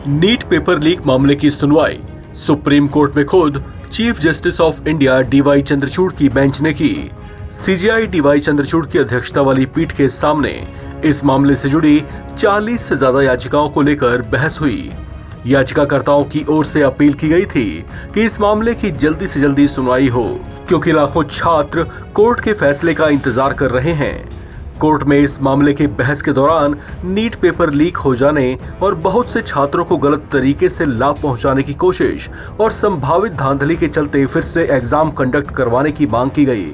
NEET paper leak मामले की सुनवाई सुप्रीम कोर्ट में खुद chief justice of India DY Chandrachud की बेंच ने की। सीजेआई डीवाई चंद्रचूड़ की अध्यक्षता वाली पीठ के सामने इस मामले से जुड़ी 40 से ज्यादा याचिकाओं को लेकर बहस हुई। याचिकाकर्ताओं की ओर से अपील की गई थी कि इस मामले की जल्दी से जल्दी सुनवाई हो, क्योंकि लाखों छात्र कोर्ट के फैसले का इंतजार कर रहे हैं। कोर्ट में इस मामले की बहस के दौरान नीट पेपर लीक हो जाने और बहुत से छात्रों को गलत तरीके से लाभ पहुंचाने की कोशिश और संभावित धांधली के चलते फिर से एग्जाम कंडक्ट करवाने की मांग की गई।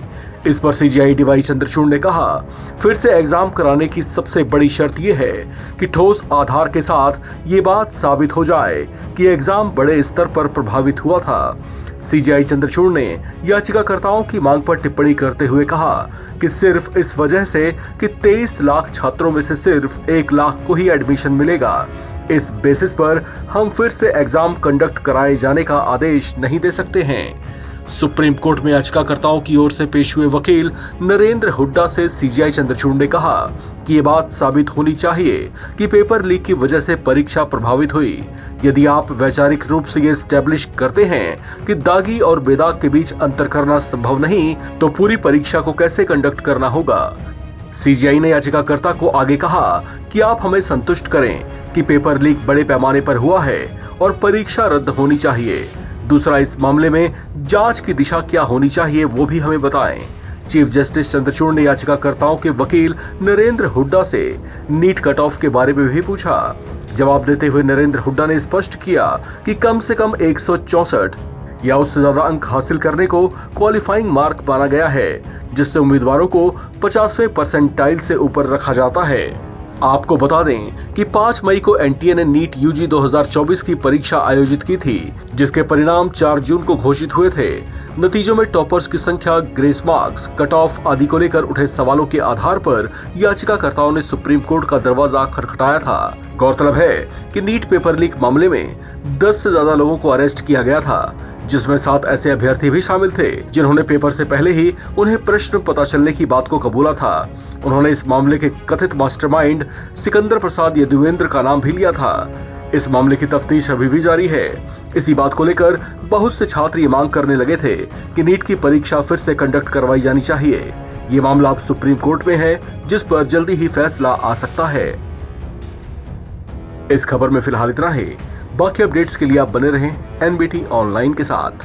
इस पर सीजेआई डीवाई चंद्रचूड़ ने कहा, फिर से एग्जाम कराने की सबसे बड़ी शर्त यह है कि ठोस आधार के साथ ये बात साबित हो जाए कि एग्जाम बड़े स्तर पर प्रभावित हुआ था। सीजेआई चंद्रचूड़ ने याचिकाकर्ताओं की मांग पर टिप्पणी करते हुए कहा कि सिर्फ इस वजह से कि 23 लाख छात्रों में से सिर्फ 1 लाख को ही एडमिशन मिलेगा, इस बेसिस पर हम फिर से एग्जाम कंडक्ट कराए जाने का आदेश नहीं दे सकते हैं। सुप्रीम कोर्ट में याचिकाकर्ताओं की ओर से पेश हुए वकील नरेंद्र हुड्डा से सीजेआई चंद्रचूड़ ने कहा कि ये बात साबित होनी चाहिए कि पेपर लीक की वजह से परीक्षा प्रभावित हुई। यदि आप वैचारिक रूप से ये स्टैब्लिश करते हैं कि दागी और बेदाग के बीच अंतर करना संभव नहीं, तो पूरी परीक्षा को कैसे कंडक्ट करना होगा। सीजेआई ने याचिकाकर्ता को आगे कहा कि आप हमें संतुष्ट करें कि पेपर लीक बड़े पैमाने पर हुआ है और परीक्षा रद्द होनी चाहिए। दूसरा, इस मामले में जांच की दिशा क्या होनी चाहिए वो भी हमें बताएं। चीफ जस्टिस चंद्रचूड़ ने याचिकाकर्ताओं के वकील नरेंद्र हुड्डा से नीट कट ऑफ के बारे में भी पूछा। जवाब देते हुए नरेंद्र हुड्डा ने स्पष्ट किया कि कम से कम 164 या उससे ज्यादा अंक हासिल करने को क्वालिफाइंग मार्क माना गया है, जिससे उम्मीदवारों को 50वें परसेंटाइल से ऊपर रखा जाता है। आपको बता दें कि 5 मई को एनटीए ने नीट यूजी 2024 की परीक्षा आयोजित की थी, जिसके परिणाम 4 जून को घोषित हुए थे। नतीजों में टॉपर्स की संख्या, ग्रेस मार्क्स, कट ऑफ आदि को लेकर उठे सवालों के आधार पर याचिकाकर्ताओं ने सुप्रीम कोर्ट का दरवाजा खटखटाया था। गौरतलब है कि नीट पेपर लीक मामले में 10 से ज्यादा लोगों को अरेस्ट किया गया था, जिसमें 7 ऐसे अभ्यर्थी भी शामिल थे जिन्होंने पेपर से पहले ही उन्हें प्रश्न पता चलने की बात को कबूला था। उन्होंने इस मामले के कथित मास्टरमाइंड सिकंदर प्रसाद यदुवेंद्र का नाम भी लिया था। इस मामले की तफ्तीश अभी भी जारी है। इसी बात को लेकर बहुत से छात्र ये मांग करने लगे थे कि नीट की परीक्षा फिर से कंडक्ट करवाई जानी चाहिए। ये मामला अब सुप्रीम कोर्ट में है, जिस पर जल्दी ही फैसला आ सकता है। इस खबर में फिलहाल इतना ही। बाकी अपडेट्स के लिए आप बने रहें एनबीटी ऑनलाइन के साथ।